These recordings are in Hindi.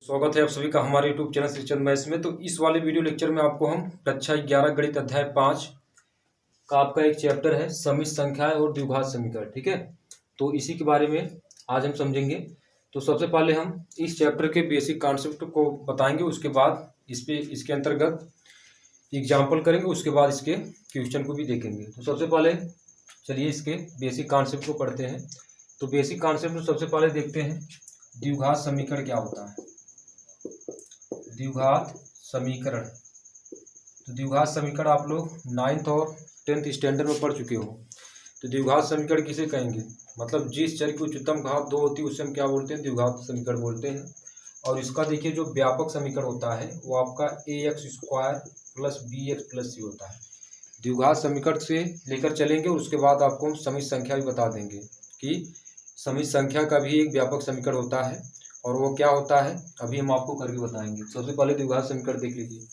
स्वागत है आप सभी का हमारे यूट्यूब चैनल श्रीचंद मैथ्स में। तो इस वाले वीडियो लेक्चर में आपको हम कक्षा 11 गणित अध्याय 5 का आपका एक चैप्टर है समिश्र संख्याएं और द्विघात समीकरण। ठीक है, तो इसी के बारे में आज हम समझेंगे। तो सबसे पहले हम इस चैप्टर के बेसिक कॉन्सेप्ट को बताएंगे, उसके बाद इसके अंतर्गत एग्जाम्पल करेंगे, उसके बाद इसके क्वेश्चन को भी देखेंगे। तो सबसे पहले चलिए इसके बेसिक कॉन्सेप्ट को पढ़ते हैं। तो बेसिक कॉन्सेप्ट में सबसे पहले देखते हैं द्विघात समीकरण क्या होता है। द्विघात समीकरण, तो द्विघात समीकरण आप लोग 9th और 10th स्टैंडर्ड में पढ़ चुके हो। तो द्विघात समीकरण किसे कहेंगे, मतलब जिस चर की उच्चतम घात 2 होती है उसे हम क्या बोलते हैं, द्विघात समीकरण बोलते हैं। और इसका देखिए जो व्यापक समीकरण होता है वो आपका ax² + bx + c होता है। द्विघात समीकरण से लेकर चलेंगे, उसके बाद आपको हम समिश्र संख्या भी बता देंगे कि समिश्र संख्या का भी एक व्यापक समीकरण होता है और वो क्या होता है अभी हम आपको करके बताएंगे। सबसे पहले द्विघात समीकरण देख लीजिए।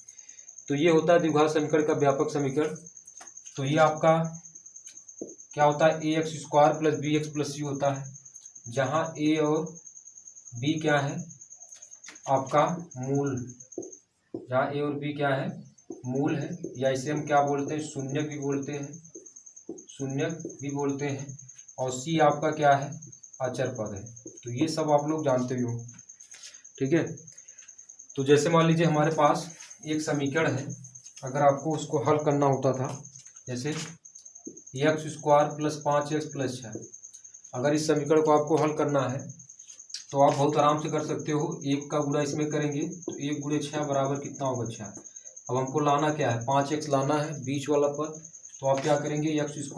तो ये होता है द्विघात समीकरण का व्यापक समीकरण। तो ये आपका क्या होता है, ax² + bx + c होता है, जहाँ a और b क्या है आपका मूल, जहाँ a और b क्या है मूल है, या इसे हम क्या बोलते हैं शून्यक भी बोलते हैं, शून्यक भी बोलते हैं। और c आपका क्या है अचर पद है। तो ये सब आप लोग जानते हो, ठीक है। तो जैसे मान लीजिए हमारे पास एक समीकरण है, अगर आपको उसको हल करना होता था, जैसे x² + 5x + 6, अगर इस समीकरण को आपको हल करना है तो आप बहुत आराम से कर सकते हो। 1 का गुणा इसमें करेंगे तो 1 × 6 बराबर कितना होगा 6। अब हमको लाना क्या है 5x लाना है बीच वाला पद। तो आप क्या करेंगे x² +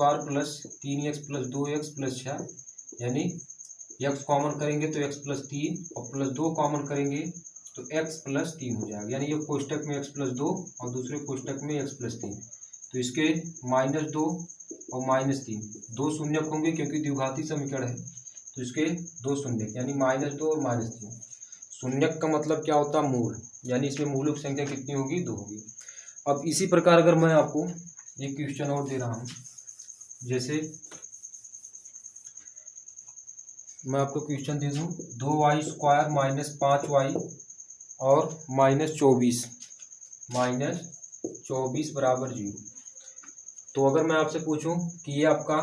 3x + 2x + 6, यानी x कॉमन करेंगे तो x + 3 और +2 कॉमन करेंगे तो x + 3 हो जाएगा, यानी ये कोष्टक में x + 2 और दूसरे कोष्टक में x + 3। तो इसके -2 और -3 दो शून्यक होंगे क्योंकि द्विघाती समीकरण है, तो इसके दो शून्यक यानी -2 और -3। शून्यक का मतलब क्या होता है मूल, यानी इसमें मूलक संख्या कितनी होगी 2 होगी। अब इसी प्रकार अगर मैं आपको एक क्वेश्चन और दे रहा हूँ, जैसे मैं आपको क्वेश्चन दे दूँ 2y² - 5y और -24 = 0। तो अगर मैं आपसे पूछूं कि ये आपका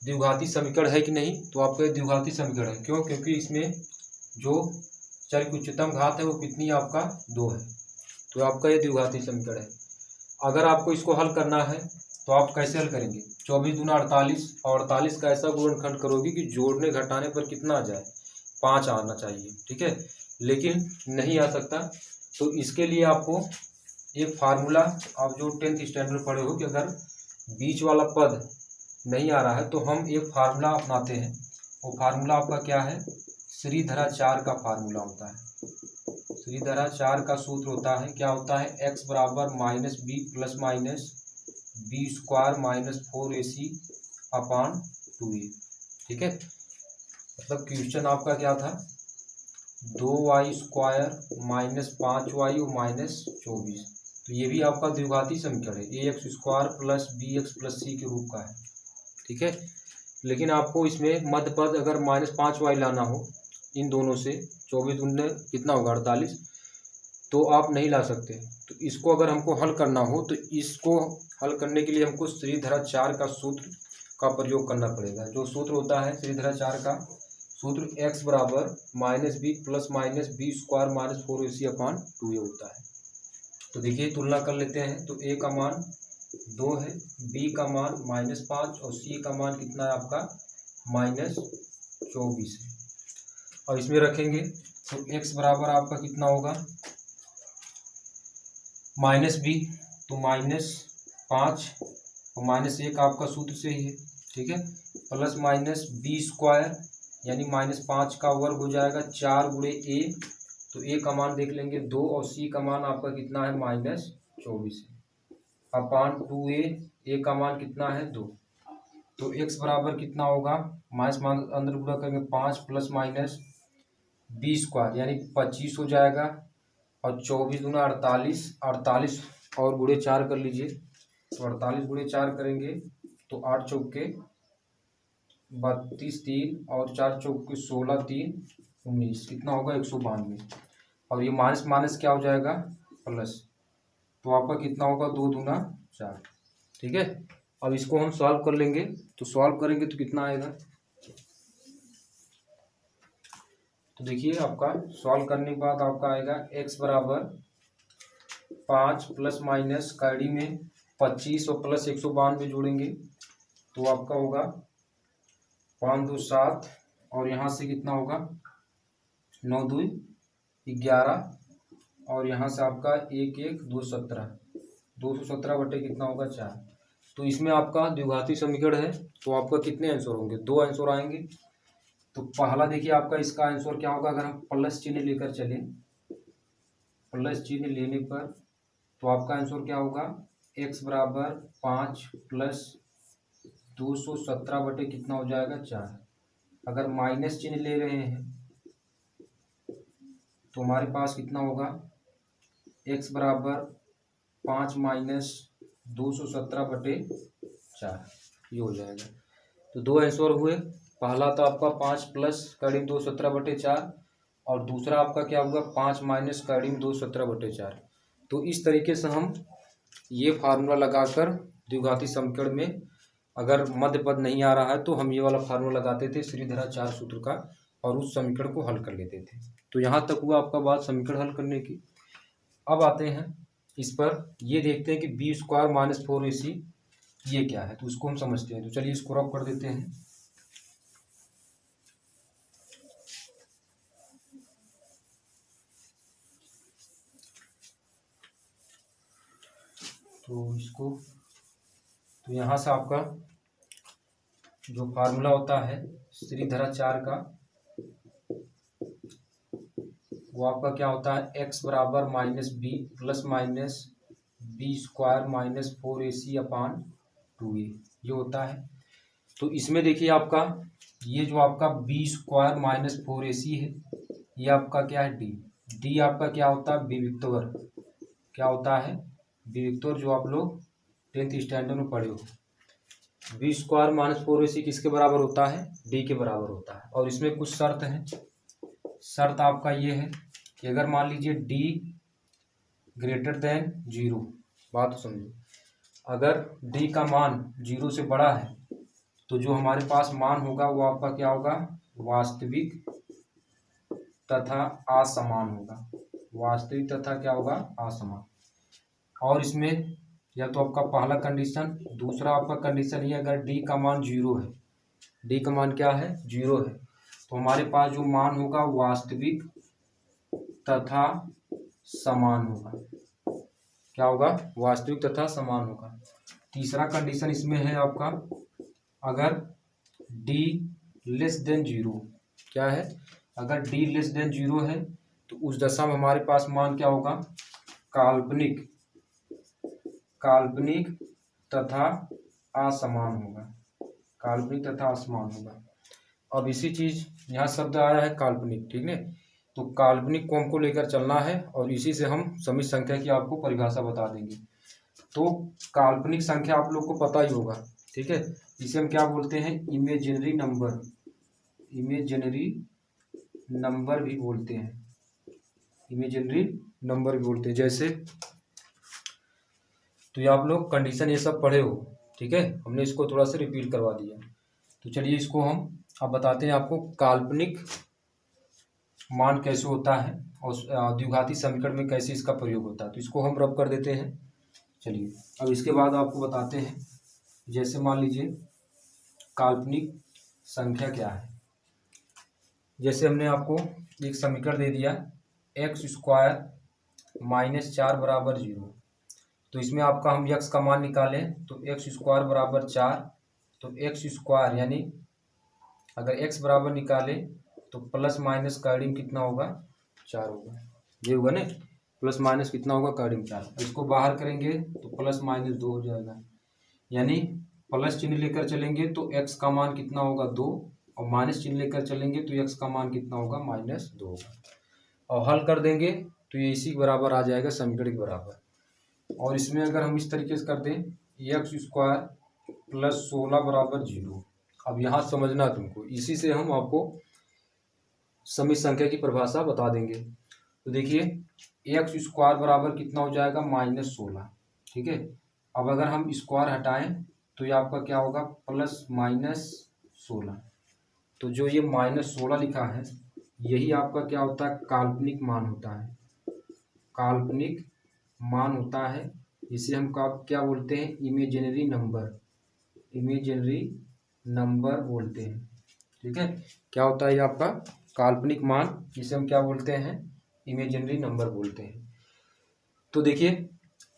द्विघाती समीकरण है कि नहीं, तो आपका द्विघाती समीकरण है। क्यों? क्योंकि इसमें जो चर की उच्चतम घात है वो कितनी आपका 2 है, तो आपका ये द्विघाती समीकरण है। अगर आपको इसको हल करना है तो आप कैसे हल करेंगे, 24 दूना 48 और 48 का ऐसा गुणनखंड करोगे कि जोड़ने घटाने पर कितना आ जाए 5 आना चाहिए, ठीक है, लेकिन नहीं आ सकता। तो इसके लिए आपको एक फार्मूला, आप जो 10th स्टैंडर्ड पढ़े हो, कि अगर बीच वाला पद नहीं आ रहा है तो हम एक फार्मूला अपनाते हैं। वो फार्मूला आपका क्या है, श्रीधराचार्य का फार्मूला होता है। श्रीधराचार्य का सूत्र होता है, क्या होता है, x = -b ± b² - 4ac/2a, ठीक है। मतलब क्वेश्चन आपका क्या था 2y² - 5y और -24। तो ये भी आपका द्विघाती समीकरण है, ax² + bx + c के रूप का है, ठीक है। लेकिन आपको इसमें मध्य पद अगर -5y लाना हो इन दोनों से, 24 दूने कितना होगा 48, तो आप नहीं ला सकते। तो इसको अगर हमको हल करना हो तो इसको हल करने के लिए हमको श्रीधराचार्य का सूत्र का प्रयोग करना पड़ेगा। जो सूत्र होता है श्रीधराचार्य का सूत्र x = -b ± b² - 4ac/2a होता है। तो देखिए तुलना कर लेते हैं। तो a का मान 2 है, b का मान -5 और c का मान कितना है आपका -24 है। और इसमें रखेंगे तो x बराबर आपका कितना होगा -b, तो -5 और -1 आपका सूत्र से ही है, ठीक है, प्लस -b² यानी -5 का वर्ग हो जाएगा 4 × a। तो a का मान देख लेंगे 2 और c का मान आपका कितना है -24 /2a। a का मान कितना है 2। तो x बराबर कितना होगा, माइनस अंदर गुणा करेंगे 5 ± b² यानी 25 हो जाएगा, और 24 दूना 48, 48 और गुणे 4 कर लीजिए। तो 48 × 4 करेंगे तो 8 चौके 32 3 और 4 चौके 16 3 19 कितना होगा 192, और ये माइनस माइनस क्या हो जाएगा प्लस, तो आपका कितना होगा 2 दूना 4। ठीक है, अब इसको हम सॉल्व कर लेंगे, तो सॉल्व करेंगे तो कितना आएगा, तो देखिए आपका सॉल्व करने के बाद आपका आएगा x बराबर 5 प्लस माइनस कायड़ी में 25 और प्लस 192 जोड़ेंगे तो आपका होगा 5 2 7, और यहाँ से कितना होगा 9 2 11, और यहाँ से आपका 1 1 217, 217 बटे कितना होगा 4। तो इसमें आपका द्विघाती समीकरण है, तो आपका कितने आंसर होंगे, 2 आंसर आएंगे। तो पहला देखिए आपका इसका आंसर क्या होगा, अगर हम प्लस चिन्ह लेकर चले, प्लस चिन्ह लेने पर तो आपका आंसर क्या होगा, x बराबर 5 प्लस 217 बटे कितना हो जाएगा 4। अगर माइनस चिन्ह ले रहे हैं तो हमारे पास कितना होगा, x बराबर 5 माइनस 217 बटे 4, ये हो जाएगा। तो 2 आंसर हुए, पहला तो आपका 5 प्लस करीब 217 बटे 4, और दूसरा आपका क्या होगा 5 माइनस करीब 217 बटे 4। तो इस तरीके से हम ये फार्मूला लगाकर द्विघाती समीकरण में अगर मध्य पद नहीं आ रहा है तो हम ये वाला फार्मूला लगाते थे श्रीधरा 4 सूत्र का, और उस समीकरण को हल कर लेते थे। तो यहाँ तक हुआ आपका बात समीकरण हल करने की। अब आते हैं इस पर, ये देखते हैं कि बी स्क्वायर माइनस 4ac ये क्या है, तो उसको हम समझते हैं। तो चलिए इसको रब कर देते हैं। तो इसको, तो यहाँ से आपका जो फार्मूला होता है श्रीधरा 4 का, वो आपका क्या होता है, x बराबर minus b plus minus b square minus 4ac upon 2a, ये होता है। तो इसमें देखिए आपका ये जो आपका बी स्क्वायर माइनस 4ac है, ये आपका क्या है डी आपका क्या होता है विविक्तवर, क्या होता है विविक्तवर, जो आप लोग 10th स्टैंडर्ड में पढ़े हो। बी स्क्वायर माइनस 4ac किसके बराबर होता है, डी के बराबर होता है। और इसमें कुछ शर्त है, शर्त आपका ये है कि अगर मान लीजिए डी ग्रेटर देन 0, बात समझो, अगर डी का मान 0 से बड़ा है तो जो हमारे पास मान होगा वो आपका क्या होगा, वास्तविक तथा असमान होगा, वास्तविक तथा क्या होगा असमान। और इसमें या तो आपका पहला कंडीशन, दूसरा आपका कंडीशन ये, अगर डी का मान 0 है, डी का मान क्या है 0 है, तो हमारे पास जो मान होगा वास्तविक तथा समान होगा, क्या होगा वास्तविक तथा समान होगा। तीसरा कंडीशन इसमें है आपका, अगर डी लेस देन 0, क्या है, अगर डी लेस देन 0 है तो उस दशा में हमारे पास मान क्या होगा, काल्पनिक तथा असमान होगा, काल्पनिक तथा असमान होगा। अब इसी चीज यहाँ शब्द आया है काल्पनिक, ठीक है, तो काल्पनिक को हमको लेकर चलना है, और इसी से हम समित संख्या की आपको परिभाषा बता देंगे। तो काल्पनिक संख्या आप लोग को पता ही होगा, ठीक है, इसे हम क्या बोलते हैं, इमेजिनरी नंबर, इमेजिनरी नंबर भी बोलते हैं, इमेजिनरी नंबर भी बोलते हैं। जैसे तो ये आप लोग कंडीशन ये सब पढ़े हो, ठीक है, हमने इसको थोड़ा सा रिपीट करवा दिया। तो चलिए इसको हम अब बताते हैं आपको काल्पनिक मान कैसे होता है और द्विघाती समीकरण में कैसे इसका प्रयोग होता है। तो इसको हम रब कर देते हैं। चलिए अब इसके बाद आपको बताते हैं, जैसे मान लीजिए काल्पनिक संख्या क्या है। जैसे हमने आपको एक समीकरण दे दिया एक्स स्क्वायर माइनस 4 बराबर 0, तो इसमें आपका हम x का मान निकालें तो एक्स स्क्वायर बराबर 4, तो एक्स स्क्वायर यानी अगर x बराबर निकाले तो प्लस माइनस का ऋण कितना होगा 4 होगा, ये होगा ना, प्लस माइनस कितना होगा का ऋण 4। इसको बाहर करेंगे तो प्लस माइनस 2 हो जाएगा, यानी प्लस चिन्ह लेकर चलेंगे तो x का मान कितना होगा 2, और माइनस चिन्ह लेकर चलेंगे तो x का मान कितना होगा -2 होगा। और हल कर देंगे तो ये इसी के बराबर आ जाएगा, समीकरण के बराबर। और इसमें अगर हम इस तरीके से कर दें एक्स स्क्वायर प्लस 16 बराबर 0, अब यहाँ समझना तुमको, इसी से हम आपको समित संख्या की परिभाषा बता देंगे। तो देखिए एक्स स्क्वायर बराबर कितना हो जाएगा -16, ठीक है। अब अगर हम स्क्वायर हटाएं तो ये आपका क्या होगा +-16। तो जो ये -16 लिखा है यही आपका क्या होता है काल्पनिक मान होता है, काल्पनिक मान होता है। इसे हम क्या बोलते हैं इमेजिनरी नंबर, इमेजिनरी नंबर बोलते हैं, ठीक है। क्या होता है ये आपका काल्पनिक मान, इसे हम क्या बोलते हैं इमेजिनरी नंबर बोलते हैं। तो देखिए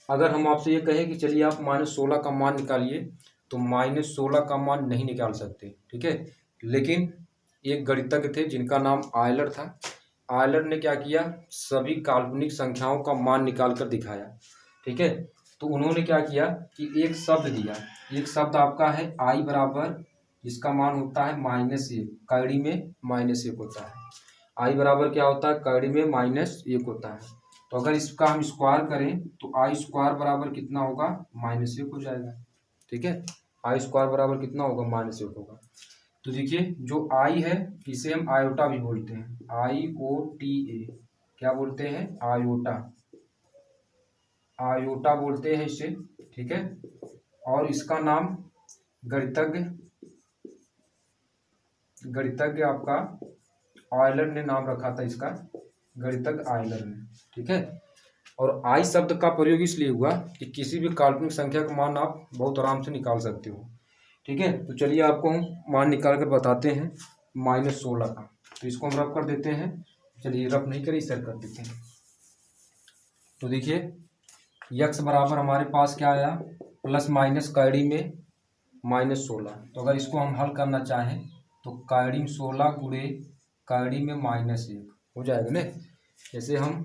अगर हम आपसे ये कहें कि चलिए आप -16 का मान निकालिए तो -16 का मान नहीं निकाल सकते, ठीक है। लेकिन एक गणितज्ञ थे जिनका नाम आयलर था। आयलर ने क्या किया सभी काल्पनिक संख्याओं का मान निकाल कर दिखाया, ठीक है। तो उन्होंने क्या किया कि एक शब्द दिया, एक शब्द आपका है आई बराबर जिसका मान होता है -1, कड़ी में -1 होता है। आई बराबर क्या होता है कड़ी में -1 होता है। तो अगर इसका हम स्क्वायर करें तो आई स्क्वायर बराबर कितना होगा -1 हो जाएगा, ठीक है। आई स्क्वायर बराबर कितना होगा -1 होगा। तो देखिए जो आई है इसे हम आयोटा भी बोलते हैं, IOTA, क्या बोलते हैं आयोटा, आयोटा बोलते हैं इसे, ठीक है। और इसका नाम गणितज्ञ आपका ऑयलर ने नाम रखा था इसका, गणितज्ञ ऑयलर ने, ठीक है। और आई शब्द का प्रयोग इसलिए हुआ कि किसी भी काल्पनिक संख्या का मान आप बहुत आराम से निकाल सकते हो, ठीक है। तो चलिए आपको हम मान निकाल कर बताते हैं -16 का। तो इसको हम रफ कर देते हैं, चलिए रफ नहीं करें इसे कर देते हैं। तो देखिए यक्स बराबर हमारे पास क्या आया +- कड़ी में -16। तो अगर इसको हम हल करना चाहें तो कड़ी में 16 गुणे कड़ी में -1 हो जाएगा ना। जैसे हम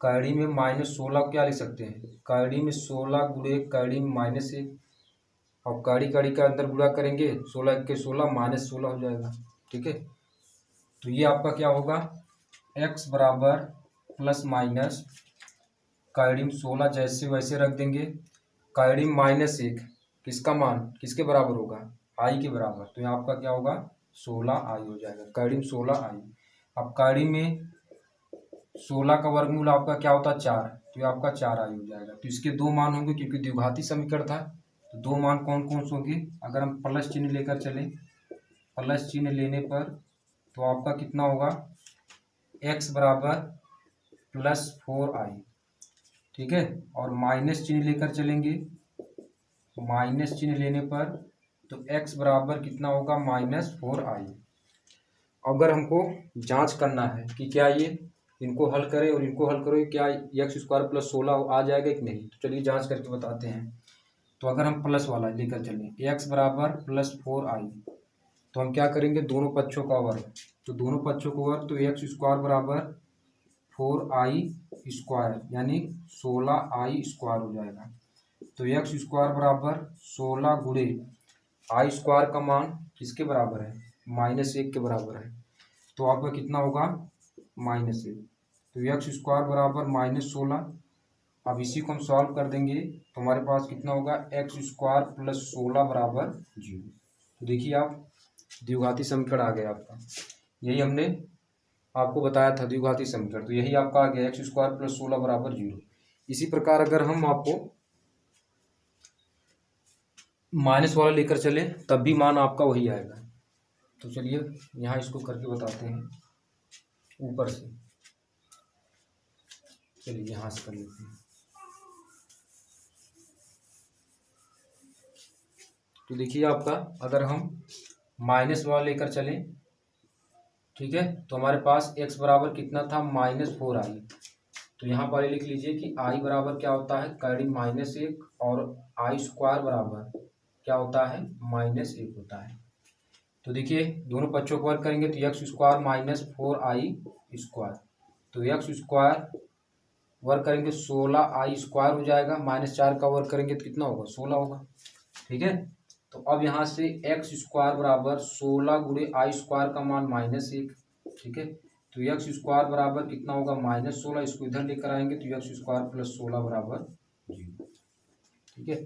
कड़ी में -16 क्या लिख सकते हैं कड़ी में 16 गुणे कड़ी में -1, और कड़ी कड़ी का अंदर गुणा करेंगे 16 के 16 -16 हो जाएगा, ठीक है। तो ये आपका क्या होगा x बराबर +- कड़ी में 16 जैसे वैसे रख देंगे, कड़ी में -1 किसका मान किसके बराबर होगा आई के बराबर। तो यहाँ आपका क्या होगा 16 आई हो जाएगा, कड़ी में 16 आई। अब कड़ी में 16 का वर्गमूल आपका क्या होता है 4, तो ये आपका 4 आई हो जाएगा। तो इसके दो मान होंगे क्योंकि द्विघाती समीकरण था। तो दो मान कौन कौन से होंगे, अगर हम प्लस चिन्ह लेकर चलें, प्लस चिन्ह लेने पर तो आपका कितना होगा x बराबर +4i, ठीक है। और माइनस चिन्ह लेकर चलेंगे, माइनस चिन्ह लेने पर तो x बराबर कितना होगा -4i। अगर हमको जांच करना है कि क्या ये इनको हल करें और इनको हल करें क्या x स्क्वायर +16 आ जाएगा कि नहीं, तो चलिए जांच करके बताते हैं। तो अगर हम प्लस वाला लेकर चलें x बराबर +4i, तो हम क्या करेंगे दोनों पक्षों का वर्ग, तो दोनों पक्षों का वर्ग तो x स्क्वायर बराबर 4i स्क्वायर यानी 16i स्क्वायर हो जाएगा। तो x स्क्वायर बराबर 16 गुणे आई स्क्वायर का मान किसके बराबर है -1 के बराबर है। तो आपका कितना होगा -1। तो x स्क्वायर बराबर -16। अब इसी को हम सॉल्व कर देंगे तो हमारे पास कितना होगा x स्क्वायर +16 बराबर 0। तो देखिए आप द्विघाती समीकरण आ गया आपका, यही हमने आपको बताया था द्विघाती समीकरण। तो यही आपका आ गया x स्क्वायर +16 बराबर 0। इसी प्रकार अगर हम आपको माइनस वाला लेकर चले तब भी मान आपका वही आएगा। तो चलिए यहाँ इसको करके बताते हैं ऊपर से, चलिए यहाँ से कर लेते हैं। तो देखिए आपका अगर हम माइनस वाला लेकर चलें, ठीक है, तो हमारे पास x बराबर कितना था -4i। तो यहाँ पर लिख लीजिए कि i बराबर क्या होता है कड़ी -1 और आई स्क्वायर बराबर क्या होता है -1 होता है। तो देखिए दोनों पक्षों को वर्ग करेंगे तो x स्क्वायर -4i स्क्वायर, तो x स्क्वायर वर्ग करेंगे 16i स्क्वायर हो जाएगा, -4 का वर्ग करेंगे तो कितना होगा 16 होगा, ठीक है। तो अब यहाँ से x स्क्वायर बराबर 16 गुणे आई स्क्वायर का मान -1, ठीक है। तो x स्क्वायर बराबर कितना होगा -16, इसको इधर लेकर आएंगे तो x स्क्वायर +16 बराबर 0, ठीक है।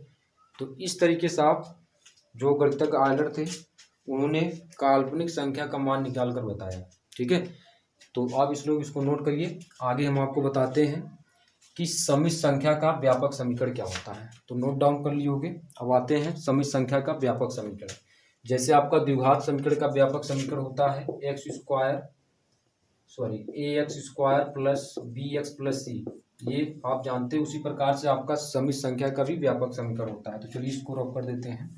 तो इस तरीके से आप जो गणितज्ञ आयलर थे उन्होंने काल्पनिक संख्या का मान निकाल कर बताया, ठीक है। तो आप इस लोग इसको नोट करिए। आगे हम आपको बताते हैं कि समित संख्या का व्यापक समीकरण क्या होता है। तो नोट डाउन कर लिए होंगे। अब आते हैं समित संख्या का व्यापक समीकरण। जैसे आपका द्विघात समीकरण का व्यापक समीकरण होता है ax² plus bx plus c, ये आप जानते हैं। उसी प्रकार से आपका समित संख्या का भी व्यापक समीकरण होता है। तो चलिए इसको रफ कर देते हैं।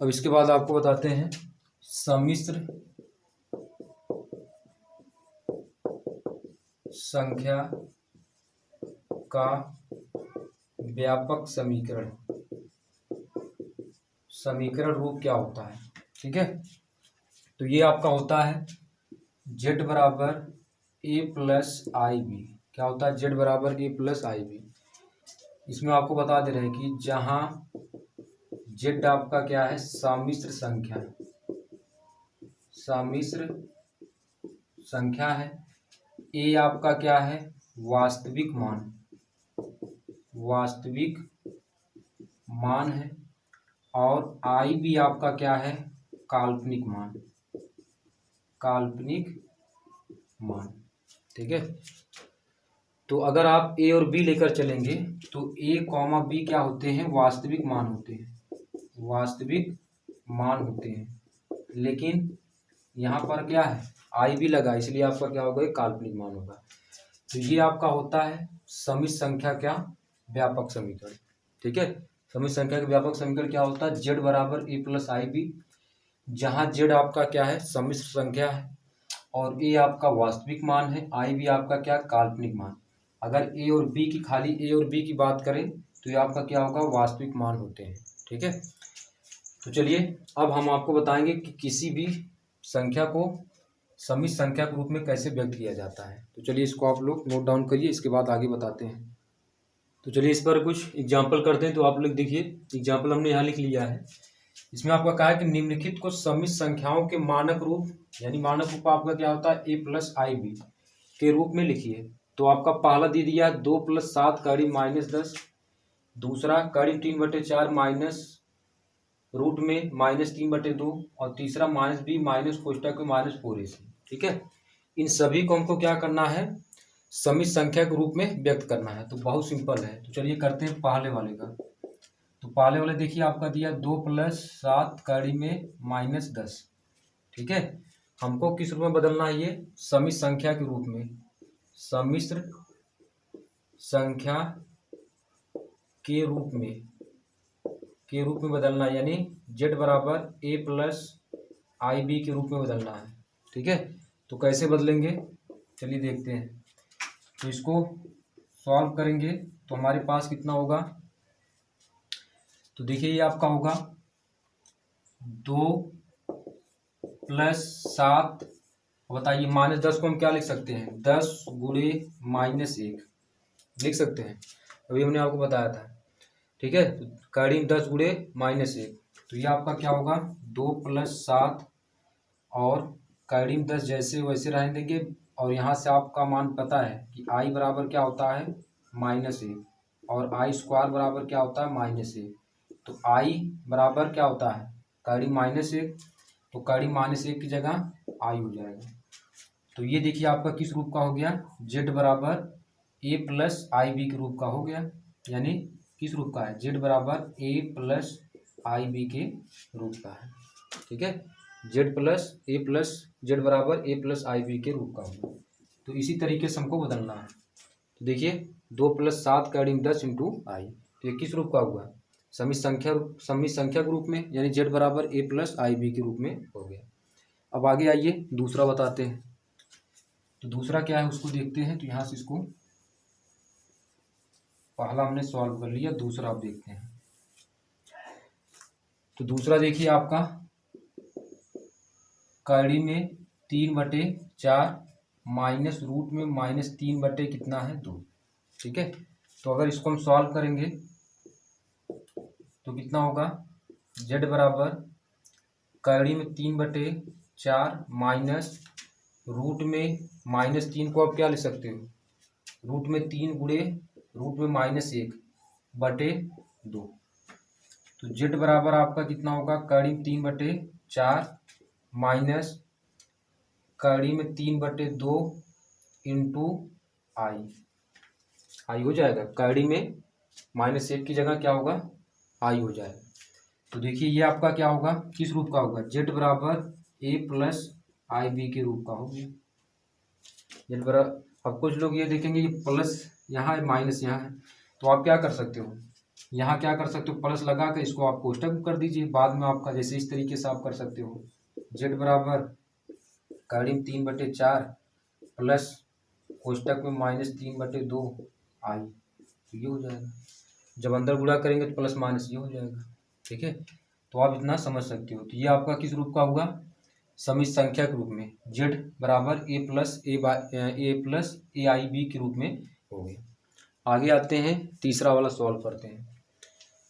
अब इसके बाद आपको बताते हैं सम्मिश्र संख्या का व्यापक समीकरण रूप क्या होता है। ठीक है, तो ये आपका होता है z बराबर a प्लस आई बी। क्या होता है? z बराबर a प्लस आई बी। इसमें आपको बता दे रहे हैं कि जहाँ z आपका क्या है? सम्मिश्र संख्या है। a आपका क्या है? वास्तविक मान है। और आई भी आपका क्या है? काल्पनिक मान। ठीक है, तो अगर आप ए और बी लेकर चलेंगे तो a कॉमा बी क्या होते हैं? वास्तविक मान होते हैं। लेकिन यहाँ पर क्या है? आई भी लगा, इसलिए आपका क्या होगा? काल्पनिक मान होगा। तो ये आपका होता है समित संख्या का व्यापक समीकरण। ठीक है, समित संख्या का व्यापक समीकरण क्या होता है? z बराबर a प्लस आई बी, जहाँ z आपका क्या है? सम्मिश्र संख्या है और a आपका वास्तविक मान है, आई भी आपका क्या? काल्पनिक मान। अगर a और b की बात करें तो ये आपका क्या होगा? वास्तविक मान होते हैं। ठीक है, तो चलिए अब हम आपको बताएंगे कि किसी भी संख्या को समित संख्या के रूप में कैसे व्यक्त किया जाता है। तो चलिए इसको आप लोग नोट डाउन करिए, इसके बाद आगे बताते हैं। तो चलिए इस पर कुछ एग्जाम्पल करते हैं। तो आप लोग देखिए, एग्जाम्पल हमने यहाँ लिख लिया है। इसमें आपका कहा है कि निम्नलिखित को समित संख्याओं के मानक रूप, यानी मानक रूप आपका क्या होता है? a प्लस आई बी के रूप में लिखिए। तो आपका पहला दे दिया 2 + 7 कड़ी -10, दूसरा कड़ी 3/4 माइनस रूट में -3/2 और तीसरा -b माइनस कोष्टक में -4ac। ठीक है, इन सभी को हमको क्या करना है? समित संख्या के रूप में व्यक्त करना है। तो बहुत सिंपल है। तो चलिए करते हैं पहले वाले का। तो पहले वाले देखिए आपका दिया 2 + 7 कड़ी में -10। ठीक है, हमको किस रूप में बदलना है? ये समित संख्या के रूप में, सम्मिश्र संख्या के रूप में बदलना है, यानी z बराबर a प्लस आई बी के रूप में बदलना है। ठीक है, तो कैसे बदलेंगे? चलिए देखते हैं। तो इसको सॉल्व करेंगे तो हमारे पास कितना होगा? तो देखिए ये आपका होगा 2 + 7, बताइए -10 को हम क्या लिख सकते हैं? 10 × -1 लिख सकते हैं, अभी हमने आपको बताया था। ठीक है, तो कड़ी 10 × -1, तो ये आपका क्या होगा? 2 + 7 और कड़ी 10 जैसे वैसे रहने देंगे। और यहाँ से आपका मान पता है कि i बराबर क्या होता है? -1 और i² बराबर क्या होता है? -1। तो i बराबर क्या होता है? कड़ी -1, तो कड़ी -1 की जगह i हो जाएगा। तो ये देखिए आपका किस रूप का हो गया? z बराबर a प्लस आई बी के रूप का हो गया। यानी किस रूप का है? z बराबर a प्लस आई बी के रूप का है। ठीक है, z बराबर a प्लस आई बी के रूप का होगा। तो इसी तरीके से हमको बदलना है। तो देखिए 2 + 7 कड़ी 10 × i, तो ये किस रूप का हुआ? समित संख्या के रूप में, यानी z बराबर a प्लस आई बी के रूप में हो गया। अब आगे आइए दूसरा बताते हैं। तो दूसरा क्या है उसको देखते हैं। तो यहाँ से इसको पहला हमने सॉल्व कर लिया, दूसरा आप देखते हैं। तो दूसरा देखिए आपका कड़ी में 3/4 माइनस रूट में -3 बटे कितना है? 2। ठीक है, तो अगर इसको हम सॉल्व करेंगे तो कितना होगा? z बराबर कड़ी में 3/4 माइनस रूट में -3 को आप क्या ले सकते हो? रूट में 3 गुणे रूट में -1/2। तो जेड बराबर आपका कितना होगा, कड़ी में 3/4 माइनस कड़ी में 3/2 इंटू आई हो जाएगा। कड़ी में -1 की जगह क्या होगा, आई हो जाएगा। तो देखिए ये आपका क्या होगा, किस रूप का होगा, जेड बराबर a प्लस आई बी के रूप का हो गया। जेड बराबर, अब कुछ लोग ये देखेंगे ये प्लस यहाँ है माइनस यहाँ है, तो आप क्या कर सकते हो, यहाँ क्या कर सकते हो, प्लस लगा कर इसको आप कोष्टक कर दीजिए, बाद में आपका जैसे इस तरीके से आप कर सकते हो। जेड बराबर कड़ी में 3/4 प्लस कोष्टक में -3/2 आई, तो ये हो जाएगा। जब अंदर गुणा करेंगे तो प्लस माइनस ये हो जाएगा। ठीक है, तो आप इतना समझ सकते हो। तो ये आपका किस रूप का होगा, समित संख्या के रूप में, जेड बराबर a plus a i b के रूप में हो गया। आगे आते हैं, तीसरा वाला सॉल्व करते हैं।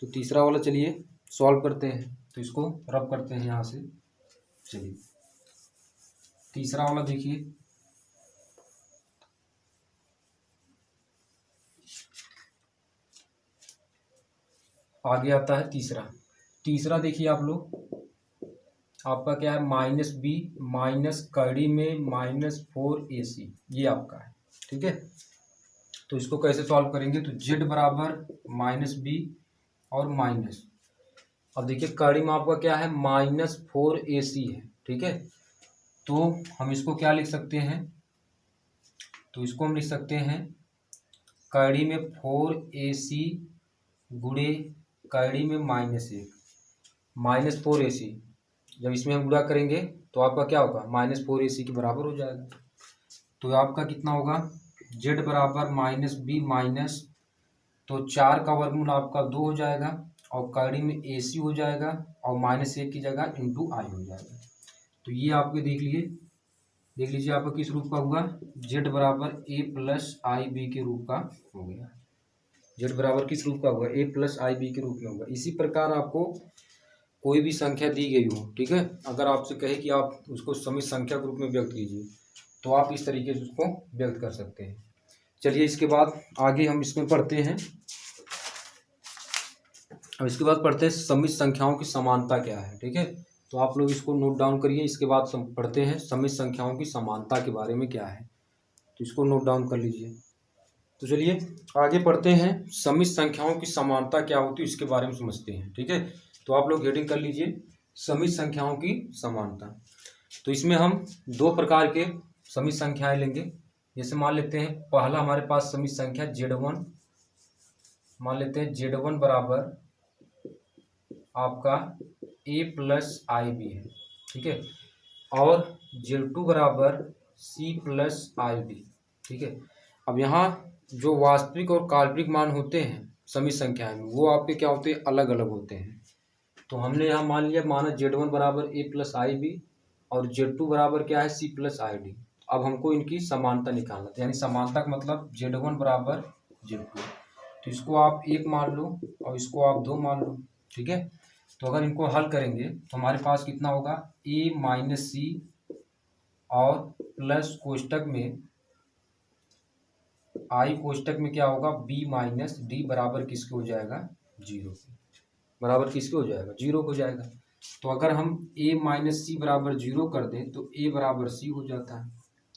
तो तीसरा वाला चलिए सॉल्व करते हैं, तो इसको रब करते हैं यहाँ से। चलिए तीसरा वाला देखिए, आगे आता है तीसरा देखिए आप लोग, आपका क्या है, -b माइनस कड़ी में -4ac, ये आपका है। ठीक है, तो इसको कैसे सॉल्व करेंगे, तो जेड बराबर -b और माइनस, अब देखिए कड़ी में आपका क्या है, -4ac है। ठीक है, तो हम इसको क्या लिख सकते हैं, तो इसको हम लिख सकते हैं कड़ी में 4ac गुणे कड़ी में -1 -4ac, जब इसमें हम गुणा करेंगे तो आपका क्या होगा, -4ac के बराबर हो जाएगा। तो आपका कितना होगा, जेड बराबर -b माइनस, तो 4 का वर्गमूल आपका 2 हो जाएगा, और कड़ी में ac हो जाएगा, और -1 की जगह इंटू आई हो जाएगा। तो ये आपके देख लीजिए आपका किस रूप का हुआ, जेड बराबर a प्लस आई बी के रूप का हो गया। जेड बराबर किस रूप का होगा, a प्लस आई बी के रूप में होगा। इसी प्रकार आपको कोई भी संख्या दी गई हो, ठीक है, अगर आपसे कहे कि आप उसको समित संख्या के रूप में व्यक्त कीजिए, तो आप इस तरीके से उसको व्यक्त कर सकते हैं। चलिए इसके बाद आगे हम इसमें पढ़ते हैं। अब इसके बाद पढ़ते हैं समित संख्याओं की समानता क्या है। ठीक है, तो आप लोग इसको नोट डाउन करिए। इसके बाद पढ़ते हैं समित संख्याओं की समानता के बारे में क्या है, तो इसको नोट डाउन कर लीजिए। तो चलिए आगे पढ़ते हैं, समित संख्याओं की समानता क्या होती है इसके बारे में समझते हैं। ठीक है, तो आप लोग हेडिंग कर लीजिए, समित संख्याओं की समानता। तो इसमें हम 2 प्रकार के समित संख्याएं लेंगे। जैसे मान लेते हैं पहला हमारे पास समित संख्या Z1, मान लेते हैं Z1 बराबर आपका a प्लस आई बी है। ठीक है, और Z2 बराबर c प्लस आई डी। ठीक है, अब यहाँ जो वास्तविक और काल्पनिक मान होते हैं समित संख्याएं में, वो आपके क्या होते हैं, अलग अलग होते हैं। तो हमने यहाँ मान लिया, माना Z1 बराबर a प्लस आई बी और Z2 बराबर क्या है, c प्लस आई डी। अब हमको इनकी समानता निकालना था, यानी समानता का मतलब Z1 बराबर Z2, तो इसको आप 1 मान लो और इसको आप 2 मान लो। ठीक है, तो अगर इनको हल करेंगे तो हमारे पास कितना होगा, a माइनस सी और प्लस कोष्टक में आई कोष्टक में क्या होगा, b माइनस डी बराबर किसके हो जाएगा, 0 बराबर किसके हो जाएगा, 0 हो जाएगा। तो अगर हम a माइनस सी बराबर 0 कर दें तो a बराबर c हो जाता है।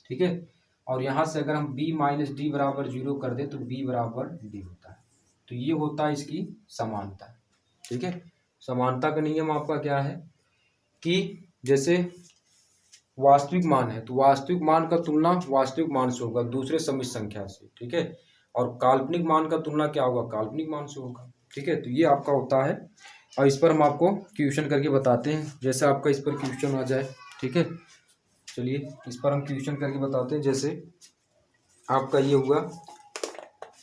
ठीक है, और यहाँ से अगर हम b माइनस डी बराबर 0 कर दें तो b बराबर d होता है। तो ये होता है इसकी समानता। ठीक है, समानता का नियम आपका क्या है कि जैसे वास्तविक मान है तो वास्तविक मान का तुलना वास्तविक मान से होगा दूसरे समित संख्या से। ठीक है, और काल्पनिक मान का तुलना क्या होगा, काल्पनिक मान से होगा। ठीक है, तो ये आपका होता है, और इस पर हम आपको क्वेश्चन करके बताते हैं, जैसे आपका इस पर क्वेश्चन आ जाए। ठीक है, चलिए इस पर हम क्वेश्चन करके बताते हैं। जैसे आपका ये हुआ,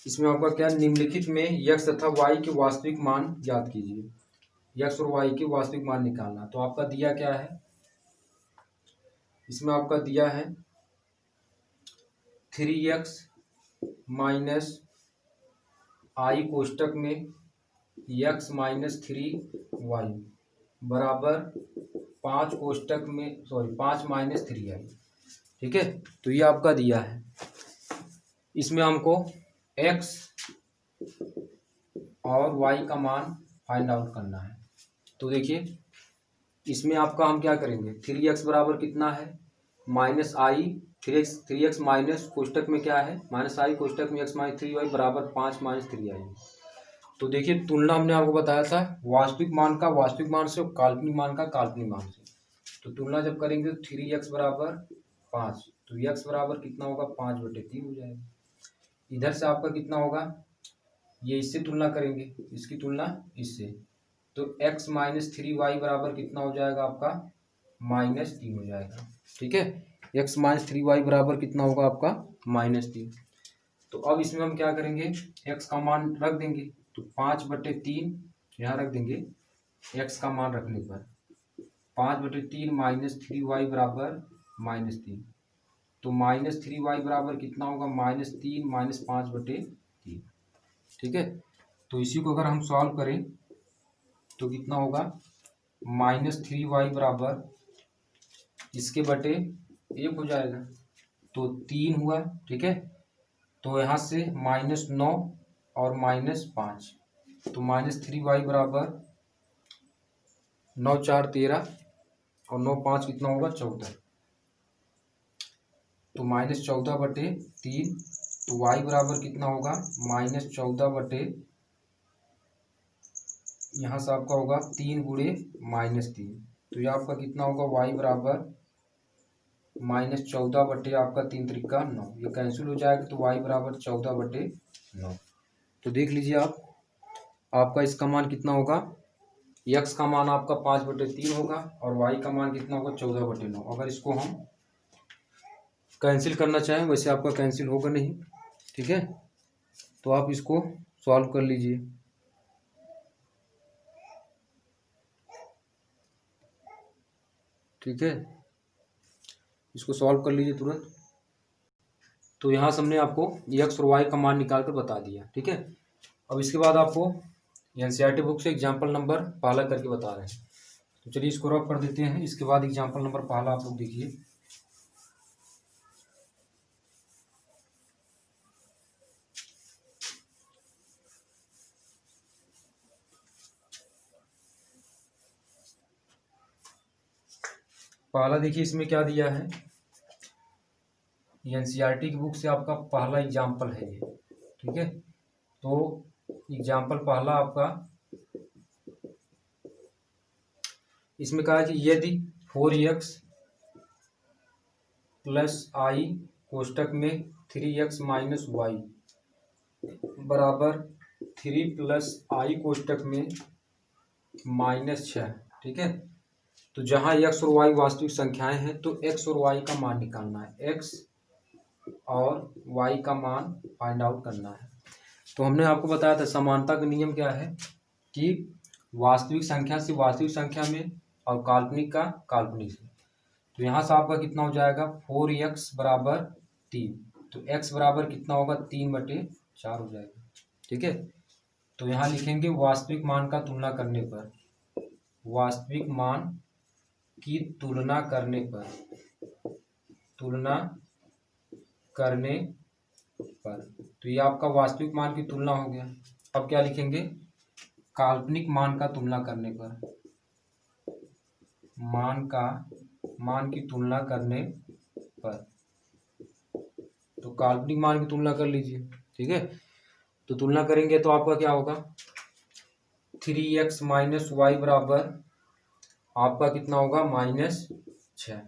इसमें आपका क्या, निम्नलिखित में x तथा y के वास्तविक मान ज्ञात कीजिए, x और y के वास्तविक मान निकालना। तो आपका दिया क्या है, इसमें आपका दिया है 3x माइनस आई कोष्टक में x माइनस 3y बराबर 5 कोष्टक में 5 माइनस 3i। ठीक है, तो ये आपका दिया है। इसमें हमको x और y का मान फाइंड आउट करना है। तो देखिए इसमें आपका हम क्या करेंगे, 3x बराबर कितना है माइनस आई, 3x माइनस कोष्टक में क्या है माइनस आई, कोष्टक में x माइनस 3y बराबर 5 माइनस 3i। तो देखिए तुलना हमने आपको बताया था वास्तविक मान का वास्तविक मान से और काल्पनिक मान का काल्पनिक मान से। तो तुलना जब करेंगे तो 3x बराबर 5, तो x बराबर कितना होगा 5/3 हो जाएगा। इधर से आपका कितना होगा, ये इससे तुलना करेंगे, इसकी तुलना इससे, तो x माइनस 3y बराबर कितना हो जाएगा आपका -3 हो जाएगा। ठीक है, x माइनस 3y बराबर कितना होगा आपका -3। तो अब इसमें हम क्या करेंगे, x का मान रख देंगे, तो 5/3 यहाँ रख देंगे। x का मान रखने पर 5/3 माइनस 3y बराबर -3, तो -3y बराबर कितना होगा -3 माइनस 5/3। ठीक है, तो इसी को अगर हम सॉल्व करें तो कितना होगा -3y बराबर इसके बटे 1 हो जाएगा, तो 3 हुआ। ठीक है, तो यहाँ से -9 और -5, तो -3y बराबर 9 4 13 और 9 5 कितना होगा 14, तो -14/3, तो y बराबर कितना होगा -14 यहाँ से आपका होगा 3 गुणे -3, तो ये आपका कितना होगा y बराबर -14 आपका 3 त्रिका 9, ये कैंसिल हो जाएगा, तो y बराबर 14/9। तो देख लीजिए आप, आपका इसका मान कितना होगा, x का मान आपका 5/3 होगा और y का मान कितना होगा 14/9। अगर इसको हम कैंसिल करना चाहें, वैसे आपका कैंसिल होगा नहीं। ठीक है, तो आप इसको सॉल्व कर लीजिए। ठीक है, इसको सॉल्व कर लीजिए तुरंत। तो यहाँ से हमने आपको x और y का मान निकाल कर बता दिया। ठीक है, अब इसके बाद आपको एनसीईआरटी बुक से एग्जाम्पल नंबर पहला करके बता रहे हैं, तो चलिए इसको रफ कर देते हैं। इसके बाद एग्जाम्पल नंबर पहला आप लोग देखिए। पहला देखिए इसमें क्या दिया है, एनसीईआरटी की बुक से आपका पहला एग्जाम्पल है ये। ठीक है, तो एग्जाम्पल पहला आपका इसमें कहा है कि यदि 4x प्लस आई कोष्टक में 3x माइनस वाई बराबर 3 प्लस आई कोष्टक में -6। ठीक है, तो जहाँ x और y वास्तविक संख्याएं हैं तो x और y का मान निकालना है, x और y का मान फाइंड आउट करना है। तो हमने आपको बताया था समानता का नियम क्या है कि वास्तविक संख्या से वास्तविक संख्या में और काल्पनिक का काल्पनिक से। तो यहाँ से आपका कितना हो जाएगा 4x बराबर 3, तो x बराबर कितना होगा 3/4 हो जाएगा। ठीक है, तो यहाँ लिखेंगे वास्तविक मान का तुलना करने पर, वास्तविक मान की तुलना करने पर, तुलना करने पर, तो ये आपका वास्तविक मान की तुलना हो गया। अब क्या लिखेंगे, काल्पनिक मान का तुलना करने पर, मान की तुलना करने पर, तो काल्पनिक मान की तुलना कर लीजिए। ठीक है, तो तुलना करेंगे तो आपका क्या होगा 3x माइनस वाई बराबर आपका कितना होगा -6,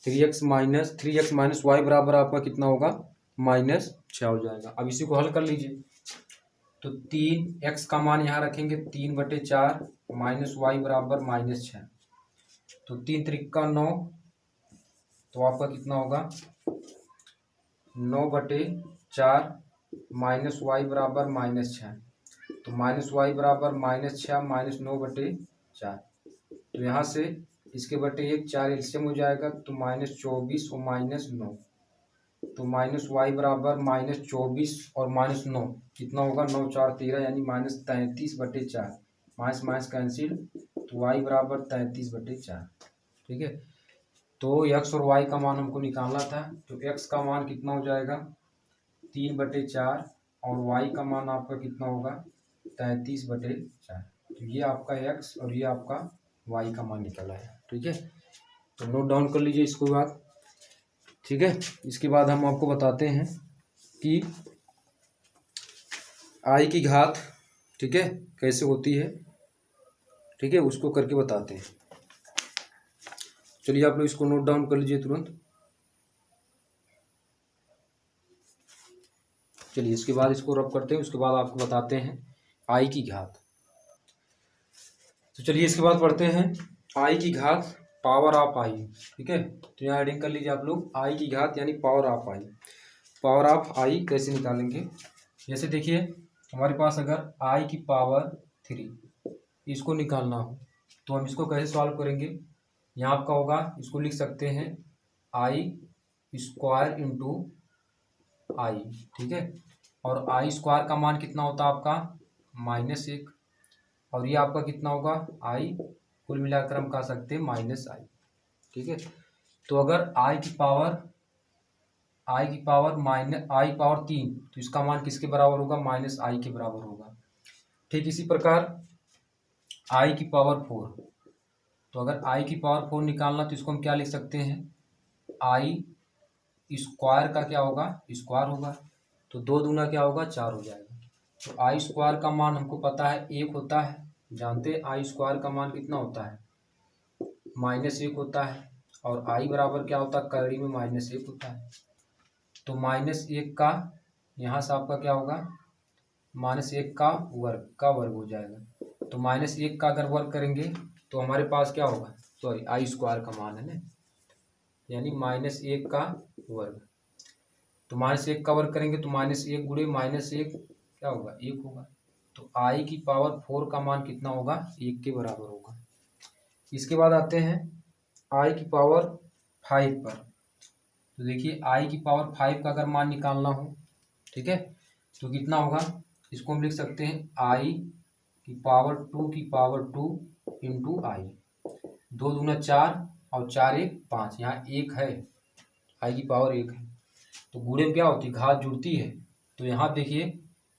3x माइनस वाई बराबर आपका कितना होगा -6 हो जाएगा। अब इसी को हल कर लीजिए, तो 3x का मान यहाँ रखेंगे 3/4 माइनस वाई बराबर -6, तो 3 त्रिका 9, तो आपका कितना होगा 9/4 माइनस वाई बराबर -6, तो माइनस वाई बराबर -6 माइनस 9/4, तो यहाँ से इसके बटे 1 4 एलसीएम हो जाएगा, तो -24 और -9, तो माइनस वाई बराबर -24 और -9 कितना होगा 9 4 13 यानी -33/4, माइनस माइनस कैंसिल, तो वाई बराबर 33/4। ठीक है, तो x और y का मान हमको निकालना था, तो x का मान कितना हो जाएगा 3/4 और y का मान आपका कितना होगा 33/4। तो ये आपका x और ये आपका y का मान निकला है। ठीक है, तो नोट डाउन कर लीजिए इसको बात। ठीक है, इसके बाद हम आपको बताते हैं कि i की घात, ठीक है, कैसे होती है। ठीक है, उसको करके बताते हैं। चलिए आप लोग इसको नोट डाउन कर लीजिए तुरंत। चलिए इसके बाद इसको रब करते हैं, उसके बाद आपको बताते हैं आई की घात। तो चलिए इसके बाद पढ़ते हैं आई की घात पावर ऑफ आई। ठीक है, तो यहाँ हेडिंग कर लीजिए आप लोग, आई की घात यानी power of I. Power of I कैसे निकालेंगे, जैसे देखिए हमारे पास अगर आई की पावर 3 इसको निकालना हो तो हम इसको कैसे सॉल्व करेंगे। यहाँ आपका होगा, इसको लिख सकते हैं आई स्क्वायर इंटू आई। ठीक है, और आई स्क्वायर का मान कितना होता है आपका -1, और ये आपका कितना होगा आई, कुल मिलाकर हम कह सकते हैं -i। ठीक है, तो अगर आई की पावर आई पावर 3 तो इसका मान किसके बराबर होगा -i के बराबर होगा। ठीक इसी प्रकार आई की पावर 4, तो अगर आई की पावर 4 निकालना तो इसको हम क्या लिख सकते हैं, आई स्क्वायर का क्या होगा स्क्वायर होगा, तो 2 दूना क्या होगा 4 हो जाएगा। तो आई स्क्वायर का मान हमको पता है 1 होता है, जानते हैं आई स्क्वायर का मान कितना होता है -1 होता है, और आई बराबर क्या होता है करड़ी में -1 होता है। तो -1 का यहाँ से आपका क्या होगा -1 का वर्ग हो जाएगा। तो -1 का अगर वर्ग करेंगे तो हमारे पास क्या होगा, सॉरी आई स्क्वायर का मान है ना, यानी -1 का वर्ग। तो -1 का वर्ग करेंगे तो -1 गुणे -1 क्या होगा 1 होगा। तो आई की पावर 4 का मान कितना होगा 1 के बराबर होगा। इसके बाद आते हैं आई की पावर 5 पर। तो देखिए आई की पावर 5 का अगर मान निकालना हो, ठीक है, तो कितना होगा, इसको हम लिख सकते हैं आई की पावर 2 इंटू आई। 2 दूना 4 और 4 1 5, यहाँ 1 है, आई की पावर 1 है, तो गुणे में क्या होती है घात जुड़ती है। तो यहाँ देखिए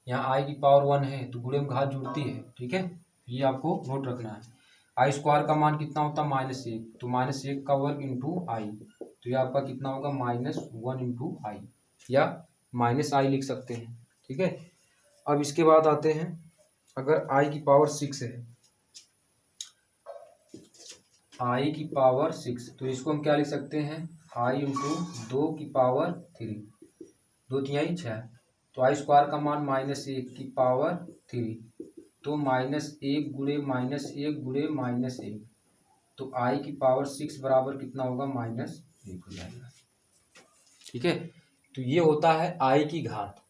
यहाँ आई की पावर 1 है तो गुणे में घात जुड़ती है। ठीक है, ये आपको नोट रखना है। आई स्क्वायर का मान कितना होता है -1, तो -1 का वर्ग इंटू आई, तो ये आपका कितना होगा -1 इंटू आई, या -i लिख सकते हैं। ठीक है, अब इसके बाद आते हैं अगर आई की पावर 6 है, आई की पावर 6, तो इसको हम क्या लिख सकते हैं आई इंटू 2 की पावर 3, 2 3 6, तो आई स्क्वायर का मान -1 की पावर 3, तो -1 गुणे -1 गुणे -1, तो आई की पावर 6 बराबर कितना होगा -1 हो जाएगा। ठीक है, तो ये होता है आई की घात,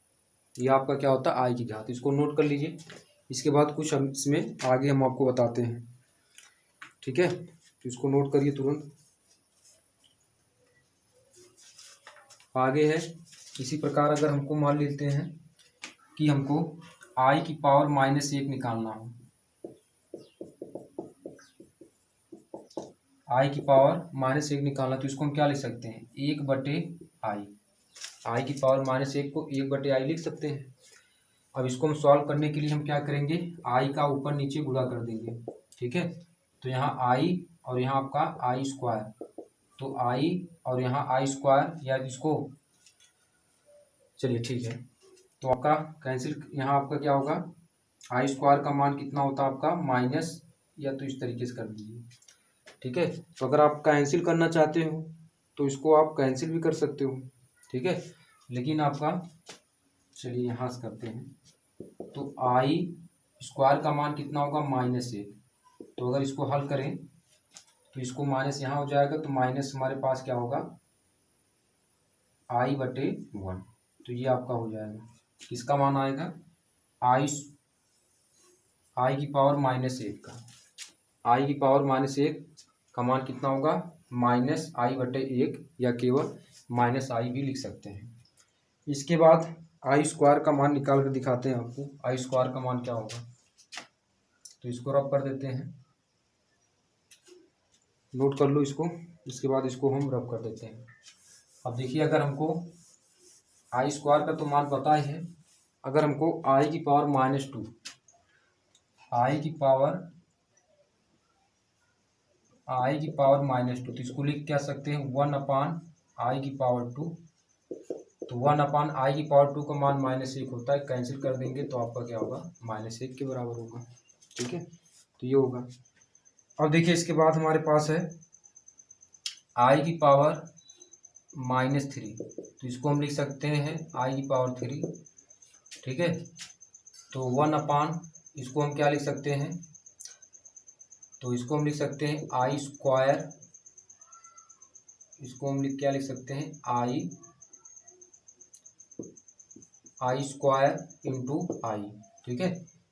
ये आपका क्या होता है आई की घात, इसको नोट कर लीजिए। इसके बाद कुछ हम इसमें आगे हम आपको बताते हैं। ठीक है, तो इसको नोट करिए तुरंत। आगे है इसी प्रकार अगर हमको मान लेते हैं कि हमको आई की पावर -1 निकालना हो, आई की पावर -1 निकालना, तो इसको हम क्या लिख सकते हैं 1/i। आई की पावर -1 को 1/i लिख सकते हैं। अब इसको हम सॉल्व करने के लिए हम क्या करेंगे, आई का ऊपर नीचे गुणा कर देंगे। ठीक है, तो यहाँ आई और यहाँ आपका आई स्क्वायर, तो आई और यहाँ आई स्क्वायर, या इसको चलिए ठीक है, तो आपका कैंसिल, यहाँ आपका क्या होगा आई स्क्वायर का मान कितना होता है आपका माइनस, या तो इस तरीके से कर दीजिए। ठीक है, तो अगर आप कैंसिल करना चाहते हो तो इसको आप कैंसिल भी कर सकते हो। ठीक है, लेकिन आपका चलिए यहाँ से करते हैं, तो आई स्क्वायर का मान कितना होगा -1, तो अगर इसको हल करें तो इसको माइनस यहाँ हो जाएगा, तो माइनस हमारे पास क्या होगा i/1, तो ये आपका हो जाएगा, किसका मान आएगा आई की पावर -1 का, आई की पावर -1 का मान कितना होगा -i/1, या केवल -i भी लिख सकते हैं। इसके बाद आई स्क्वायर का मान निकाल कर दिखाते हैं आपको, आई स्क्वायर का मान क्या होगा, तो इसको रब कर देते हैं, नोट कर लो इसको। इसके बाद इसको हम रब कर देते हैं। अब देखिए अगर हमको आई स्क्वायर का तो मान पता ही है। अगर हमको आई की पावर -2, आई की पावर -2, तो इसको लिख क्या सकते हैं 1/i²। तो 1/i² का मान -1 होता है, कैंसिल कर देंगे तो आपका क्या होगा -1 के बराबर होगा। ठीक है, तो ये होगा। अब देखिए इसके बाद हमारे पास है i⁻³ तो इसको हम लिख सकते हैं i⁻³। ठीक है, तो 1 इसको हम क्या लिख सकते हैं, तो इसको हम लिख सकते हैं i², इसको हम क्या लिख सकते हैं i² इंटू आई। ठीक है,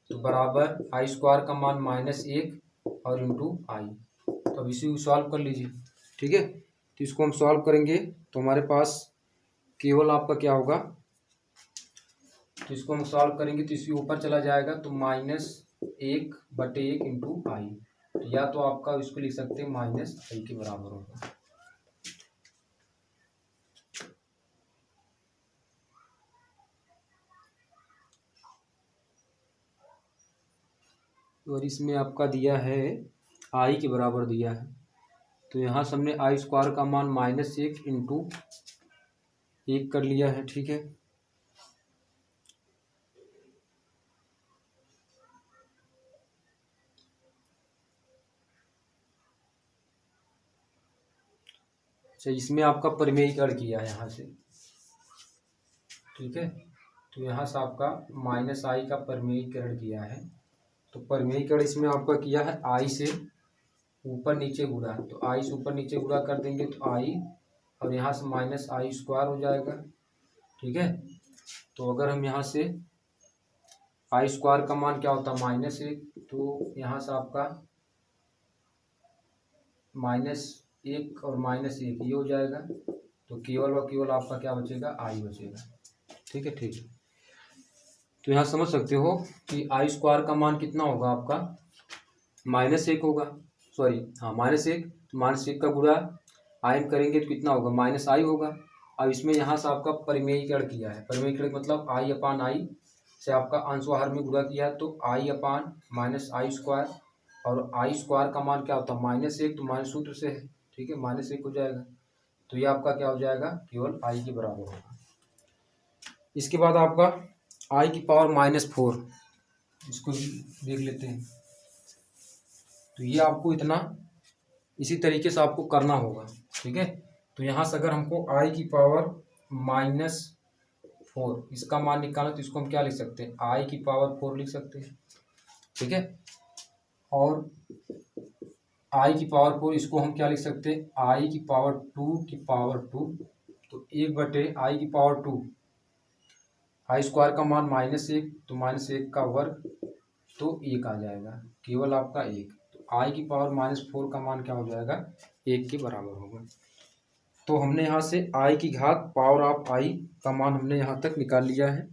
तो बराबर i² का मान -1 और इंटू आई। तो अब इसी को सॉल्व कर लीजिए। ठीक है, तो इसको हम सॉल्व करेंगे तो हमारे पास केवल आपका क्या होगा, तो इसको हम सॉल्व करेंगे तो इसके ऊपर चला जाएगा तो -1/1 इंटू आई। तो या तो आपका इसको लिख सकते हैं -i के बराबर होगा। और इसमें आपका दिया है आई के बराबर दिया है, तो यहाँ से हमने i² का मान -1 इंटू 1 कर लिया है। ठीक है, अच्छा इसमें आपका परिमेयीकरण किया है यहाँ से। ठीक है, तो यहाँ से आपका -i का परिमेयीकरण किया है, तो परिमेयीकरण इसमें आपका किया है आई से ऊपर नीचे गुणा, तो आई से ऊपर नीचे गुणा कर देंगे तो आई, और यहाँ से -i² हो जाएगा। ठीक है, तो अगर हम यहाँ से i² का मान क्या होता है -1, तो यहाँ से आपका -1 और -1 ये हो जाएगा, तो केवल व केवल आपका क्या बचेगा आई बचेगा। ठीक है, ठीक है, तो यहाँ समझ सकते हो कि i² का मान कितना होगा आपका -1 होगा, सॉरी हाँ -1, तो -1 का गुणा आई में करेंगे तो कितना होगा -i होगा। अब इसमें यहाँ से आपका परिमेयीकरण किया है, परिमेयीकरण मतलब i/i से आपका अंशवाहर में गुणा किया है, तो i/-i², और i² का मान क्या होता है -1, तो माइनस सूत्र से है। ठीक है, -1 हो जाएगा, तो ये आपका क्या हो जाएगा केवल आई के बराबर होगा। इसके बाद आपका i⁻⁴, इसको देख लेते हैं। तो ये आपको इतना इसी तरीके से आपको करना होगा। ठीक है, तो यहाँ से अगर हमको i⁻⁴ इसका मान निकालना, तो इसको हम क्या लिख सकते हैं i⁻⁴ लिख सकते हैं। ठीक है, और i⁻⁴ इसको हम क्या लिख सकते हैं i⁻², तो 1/i⁻², i² का मान -1, तो -1 का वर्ग, तो 1 आ जाएगा, केवल आपका 1, तो i⁻⁴ का मान क्या हो जाएगा 1 के बराबर होगा। तो हमने यहाँ से i की घात पावर ऑफ i का मान हमने यहाँ तक निकाल लिया है।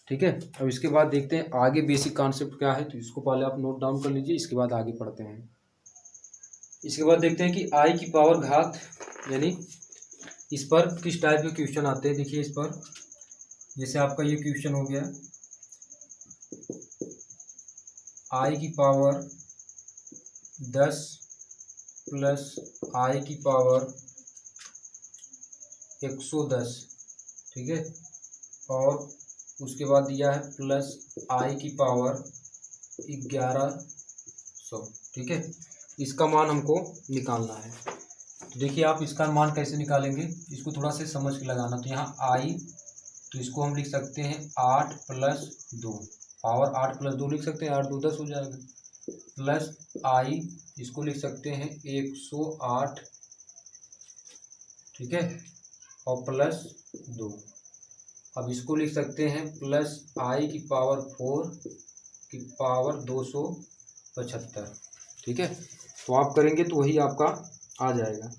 ठीक है, अब इसके बाद देखते हैं आगे बेसिक कॉन्सेप्ट क्या है, तो इसको पहले आप नोट डाउन कर लीजिए, इसके बाद आगे पढ़ते हैं। इसके बाद देखते हैं कि i की पावर घात, यानी इस पर किस टाइप के क्वेश्चन आते हैं। देखिए इस पर जैसे आपका ये क्वेश्चन हो गया i की पावर 10 प्लस i की पावर 110। ठीक है, और उसके बाद दिया है प्लस i की पावर 1100। ठीक है, इसका मान हमको निकालना है। तो देखिए आप इसका मान कैसे निकालेंगे, इसको थोड़ा सा समझ के लगाना। तो यहाँ i, तो इसको हम लिख सकते हैं 8 + 2, पावर 8 + 2 लिख सकते हैं, 8 2 10 हो जाएगा, प्लस i इसको लिख सकते हैं 108। ठीक है, और प्लस 2, अब इसको लिख सकते हैं प्लस i की पावर 4 की पावर 275। ठीक है, तो आप करेंगे तो वही आपका आ जाएगा।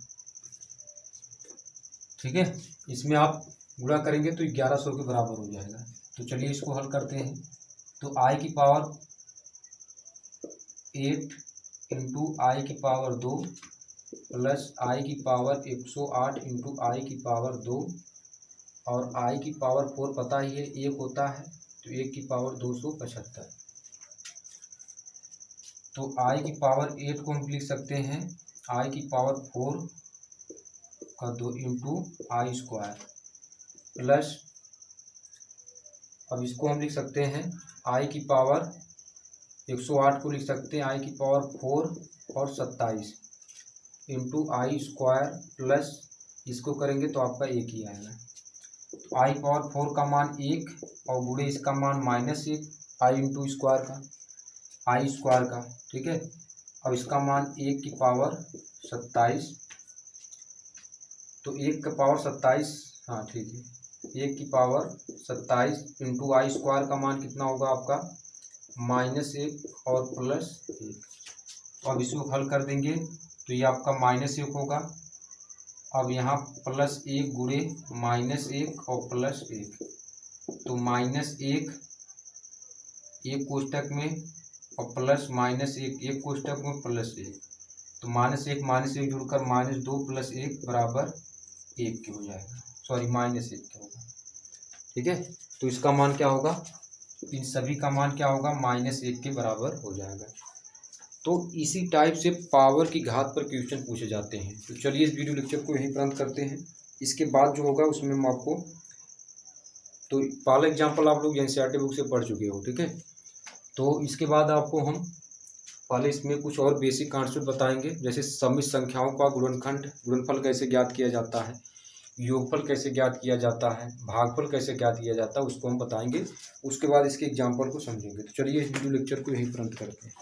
ठीक है, इसमें आप गुणा करेंगे तो 1100 के बराबर हो जाएगा। तो चलिए इसको हल करते हैं। तो i की पावर 8 इंटू आई की पावर 2 प्लस i की पावर 108 इंटू आई की पावर 2 और आई की पावर 4 पता ही है 1 होता है, तो 1 की पावर 275। तो आई की पावर 8 को हम लिख सकते हैं आई की पावर 4 का 2 इंटू आई स्क्वायर प्लस, अब इसको हम लिख सकते हैं आई की पावर 108 को लिख सकते हैं आई की पावर 4 और 27 इंटू आई स्क्वायर प्लस, इसको करेंगे तो आपका 1 ही आएगा। तो आई पावर 4 का मान 1 और गुणे इसका मान -1 आई इंटू स्क्वायर का आई स्क्वायर का, ठीक है। अब इसका मान 1 की पावर 27, तो 1 का पावर 27, हाँ ठीक है, 1 की पावर 27 इंटू आई स्क्वायर का मान कितना होगा आपका -1 और +1। तो अब इसको हल कर देंगे तो ये आपका -1 होगा। अब यहाँ +1 गुणे -1 और +1, तो -1 एक कोष्टक में और प्लस -1 एक कोष्टक में +1, तो -1 जुड़कर -2 + 1 बराबर 1 के हो जाएगा, सॉरी -1 के होगा, ठीक है। तो इसका मान क्या होगा, इन सभी का मान क्या होगा -1 के बराबर हो जाएगा। तो इसी टाइप से पावर की घात पर क्वेश्चन पूछे जाते हैं। तो चलिए इस वीडियो लेक्चर को यहीं प्रारंभ करते हैं। इसके बाद जो होगा उसमें हम आपको, तो पहला एग्जाम्पल आप लोग एनसीईआरटी बुक से पढ़ चुके हो, ठीक है। तो इसके बाद आपको हम पहले इसमें कुछ और बेसिक कॉन्सेप्ट बताएंगे, जैसे समित संख्याओं का गुणनफल कैसे ज्ञात किया जाता है, योगफल कैसे ज्ञात किया जाता है, भागफल कैसे ज्ञात किया जाता है, उसको हम बताएंगे। उसके बाद इसके एग्जाम्पल को समझेंगे। तो चलिए इस वीडियो लेक्चर को यहीं प्रारंभ करते हैं।